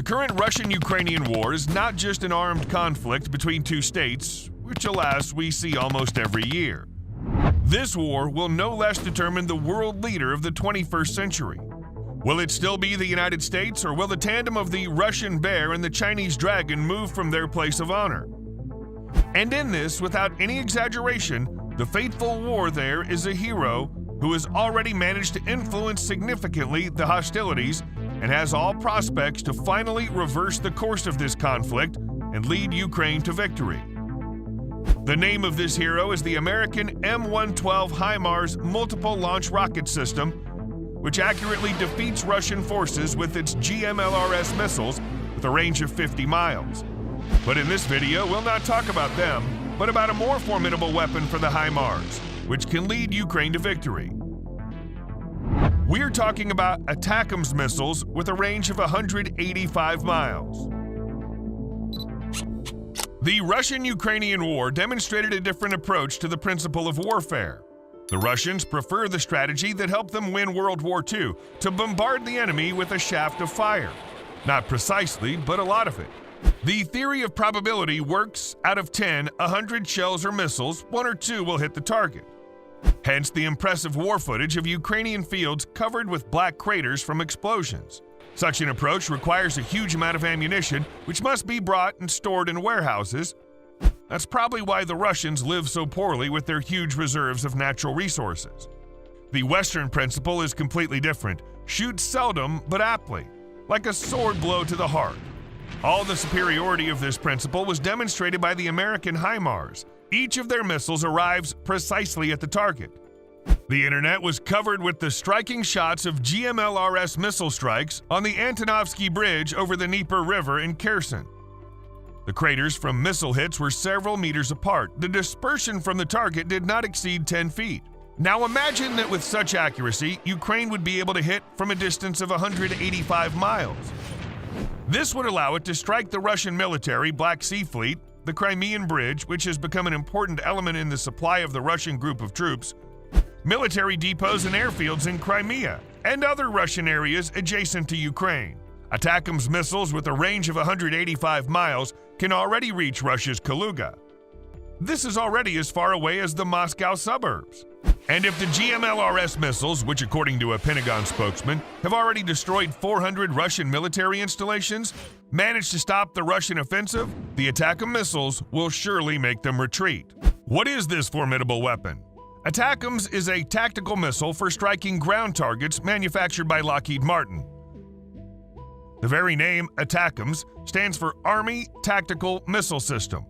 The current Russian-Ukrainian war is not just an armed conflict between two states, which alas we see almost every year. This war will no less determine the world leader of the 21st century. Will it still be the United States, or will the tandem of the Russian bear and the Chinese dragon move from their place of honor? And in this, without any exaggeration, the fateful war there is a hero who has already managed to influence significantly the hostilities and has all prospects to finally reverse the course of this conflict and lead Ukraine to victory. The name of this hero is the American M112 HIMARS multiple launch rocket system, which accurately defeats Russian forces with its GMLRS missiles with a range of 50 miles. But in this video, we'll not talk about them, but about a more formidable weapon for the HIMARS, which can lead Ukraine to victory. We're talking about ATACMS missiles with a range of 185 miles. The Russian-Ukrainian war demonstrated a different approach to the principle of warfare. The Russians prefer the strategy that helped them win World War II, to bombard the enemy with a shaft of fire. Not precisely, but a lot of it. The theory of probability works: out of 10, 100 shells or missiles, 1 or 2 will hit the target. Hence the impressive war footage of Ukrainian fields covered with black craters from explosions. Such an approach requires a huge amount of ammunition, which must be brought and stored in warehouses. That's probably why the Russians live so poorly with their huge reserves of natural resources. The Western principle is completely different. Shoot seldom, but aptly, like a sword blow to the heart. All the superiority of this principle was demonstrated by the American HIMARS. Each of their missiles arrives precisely at the target. The internet was covered with the striking shots of GMLRS missile strikes on the Antonovsky Bridge over the Dnieper River in Kherson. The craters from missile hits were several meters apart. The dispersion from the target did not exceed 10 feet. Now imagine that with such accuracy, Ukraine would be able to hit from a distance of 185 miles. This would allow it to strike the Russian military Black Sea Fleet, the Crimean Bridge, which has become an important element in the supply of the Russian group of troops, military depots and airfields in Crimea, and other Russian areas adjacent to Ukraine. ATACMS missiles with a range of 185 miles can already reach Russia's Kaluga. This is already as far away as the Moscow suburbs. And if the GMLRS missiles, which according to a Pentagon spokesman, have already destroyed 400 Russian military installations, managed to stop the Russian offensive, the ATACMS missiles will surely make them retreat. What is this formidable weapon? ATACMS is a tactical missile for striking ground targets manufactured by Lockheed Martin. The very name ATACMS stands for Army Tactical Missile System.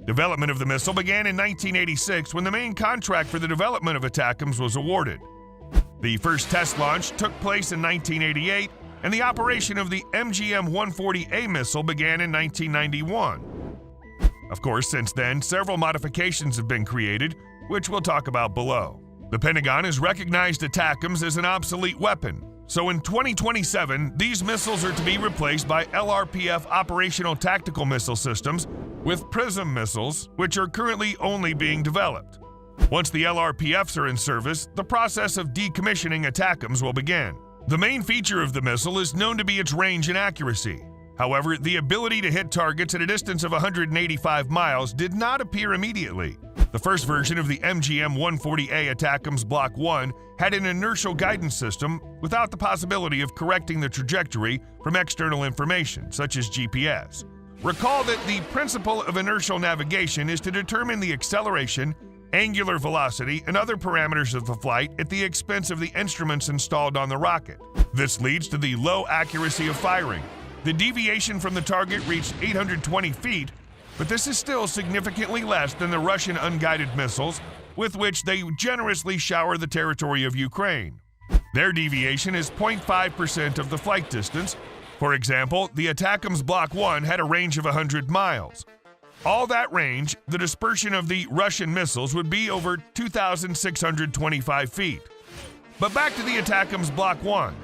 Development of the missile began in 1986 when the main contract for the development of ATACMS was awarded. The first test launch took place in 1988, and the operation of the MGM-140A missile began in 1991. Of course, since then, several modifications have been created, which we'll talk about below. The Pentagon has recognized ATACMS as an obsolete weapon, so in 2027, these missiles are to be replaced by LRPF operational tactical missile systems with PRISM missiles, which are currently only being developed. Once the LRPFs are in service, the process of decommissioning ATACMS will begin. The main feature of the missile is known to be its range and accuracy. However, the ability to hit targets at a distance of 185 miles did not appear immediately. The first version of the MGM-140A ATACMS Block 1 had an inertial guidance system without the possibility of correcting the trajectory from external information, such as GPS. Recall that the principle of inertial navigation is to determine the acceleration, angular velocity, and other parameters of the flight at the expense of the instruments installed on the rocket. This leads to the low accuracy of firing. The deviation from the target reached 820 feet, but this is still significantly less than the Russian unguided missiles with which they generously shower the territory of Ukraine. Their deviation is 0.5% of the flight distance. For example, the ATACMS Block 1 had a range of 100 miles. All that range, the dispersion of the Russian missiles would be over 2,625 feet. But back to the ATACMS Block 1.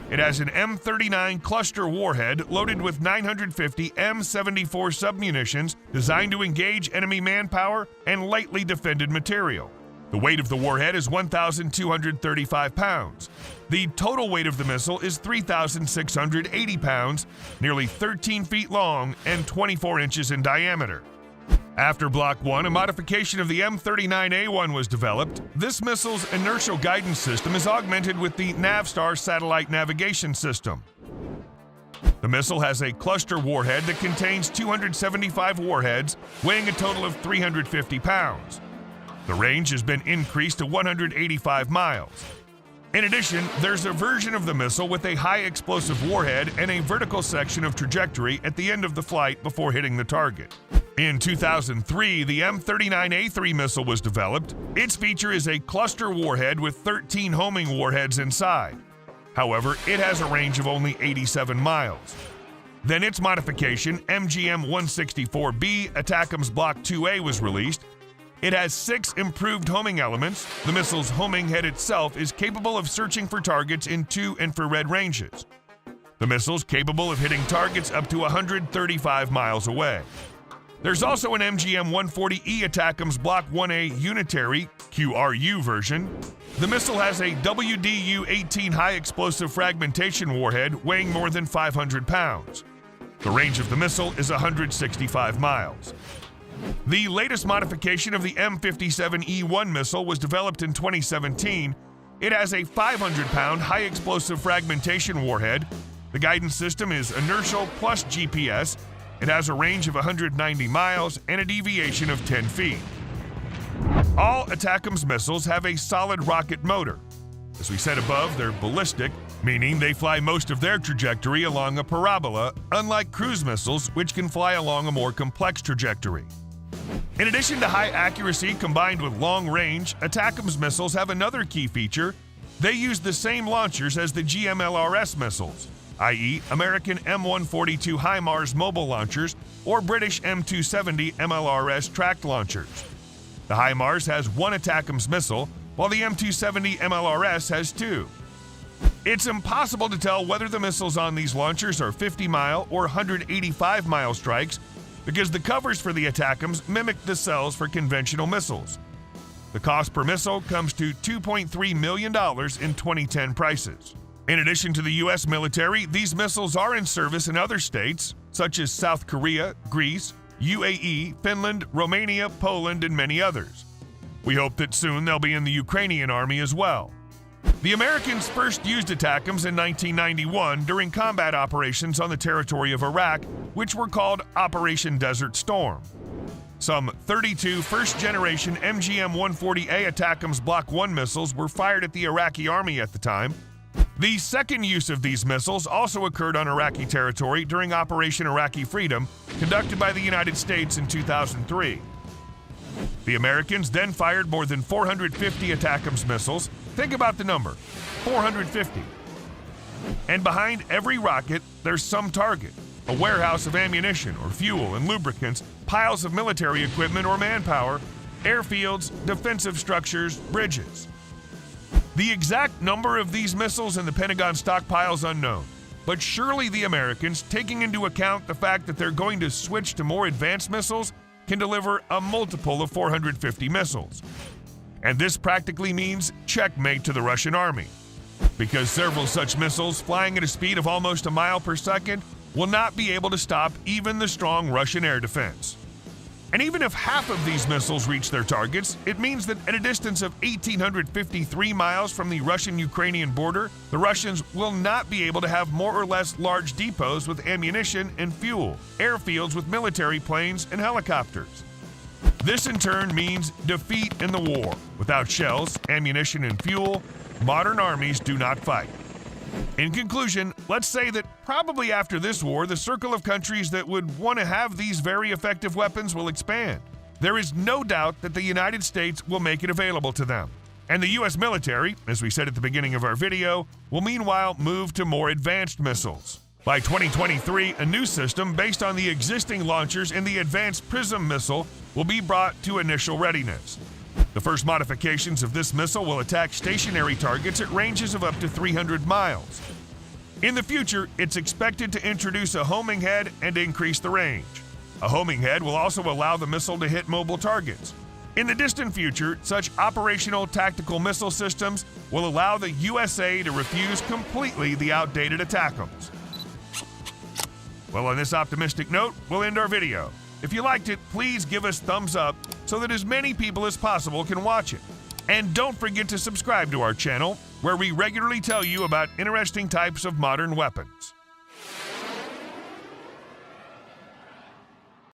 It has an M39 cluster warhead loaded with 950 M74 submunitions designed to engage enemy manpower and lightly defended material. The weight of the warhead is 1,235 pounds. The total weight of the missile is 3,680 pounds, nearly 13 feet long and 24 inches in diameter. After Block 1, a modification of the M39A1 was developed. This missile's inertial guidance system is augmented with the Navstar satellite navigation system. The missile has a cluster warhead that contains 275 warheads, weighing a total of 350 pounds. The range has been increased to 185 miles. In addition, there's a version of the missile with a high explosive warhead and a vertical section of trajectory at the end of the flight before hitting the target. In 2003, the M39A3 missile was developed. Its feature is a cluster warhead with 13 homing warheads inside. However, it has a range of only 87 miles. Then its modification, MGM-164B ATACMS Block 2A, was released. It has 6 improved homing elements. The missile's homing head itself is capable of searching for targets in 2 infrared ranges. The missile's capable of hitting targets up to 135 miles away. There's also an MGM-140E ATACMS Block 1A Unitary QRU version. The missile has a WDU-18 high explosive fragmentation warhead weighing more than 500 pounds. The range of the missile is 165 miles. The latest modification of the M57E1 missile was developed in 2017. It has a 500-pound high-explosive fragmentation warhead. The guidance system is inertial plus GPS. It has a range of 190 miles and a deviation of 10 feet. All ATACMS missiles have a solid rocket motor. As we said above, they're ballistic, meaning they fly most of their trajectory along a parabola, unlike cruise missiles, which can fly along a more complex trajectory. In addition to high accuracy combined with long range, ATACMS missiles have another key feature. They use the same launchers as the GMLRS missiles, i.e. American M142 HIMARS mobile launchers or British M270 MLRS tracked launchers. The HIMARS has 1 ATACMS missile, while the M270 MLRS has 2. It's impossible to tell whether the missiles on these launchers are 50-mile or 185-mile strikes because the covers for the ATACMS mimic the cells for conventional missiles. The cost per missile comes to $2.3 million in 2010 prices. In addition to the U.S. military, these missiles are in service in other states, such as South Korea, Greece, UAE, Finland, Romania, Poland, and many others. We hope that soon they'll be in the Ukrainian army as well. The Americans first used ATACMS in 1991 during combat operations on the territory of Iraq, which were called Operation Desert Storm. Some 32 first-generation MGM-140A ATACMS Block 1 missiles were fired at the Iraqi army at the time. The second use of these missiles also occurred on Iraqi territory during Operation Iraqi Freedom, conducted by the United States in 2003. The Americans then fired more than 450 ATACMS missiles. Think about the number, 450. And behind every rocket, there's some target, a warehouse of ammunition or fuel and lubricants, piles of military equipment or manpower, airfields, defensive structures, bridges. The exact number of these missiles in the Pentagon stockpile is unknown, but surely the Americans, taking into account the fact that they're going to switch to more advanced missiles, can deliver a multiple of 450 missiles. And this practically means checkmate to the Russian army, because several such missiles flying at a speed of almost a mile per second will not be able to stop even the strong Russian air defense. And even if half of these missiles reach their targets, it means that at a distance of 1,853 miles from the Russian-Ukrainian border, the Russians will not be able to have more or less large depots with ammunition and fuel, airfields with military planes and helicopters. This in turn means defeat in the war. Without shells, ammunition, and fuel, modern armies do not fight. In conclusion, let's say that probably after this war, the circle of countries that would want to have these very effective weapons will expand. There is no doubt that the United States will make it available to them. And the U.S. military, as we said at the beginning of our video, will meanwhile move to more advanced missiles. By 2023, a new system based on the existing launchers in the Advanced PrSM missile will be brought to initial readiness. The first modifications of this missile will attack stationary targets at ranges of up to 300 miles. In the future, it's expected to introduce a homing head and increase the range. A homing head will also allow the missile to hit mobile targets. In the distant future, such operational tactical missile systems will allow the USA to refuse completely the outdated ATACMS. Well, on this optimistic note, we'll end our video. If you liked it, please give us thumbs up so that as many people as possible can watch it. And don't forget to subscribe to our channel, where we regularly tell you about interesting types of modern weapons.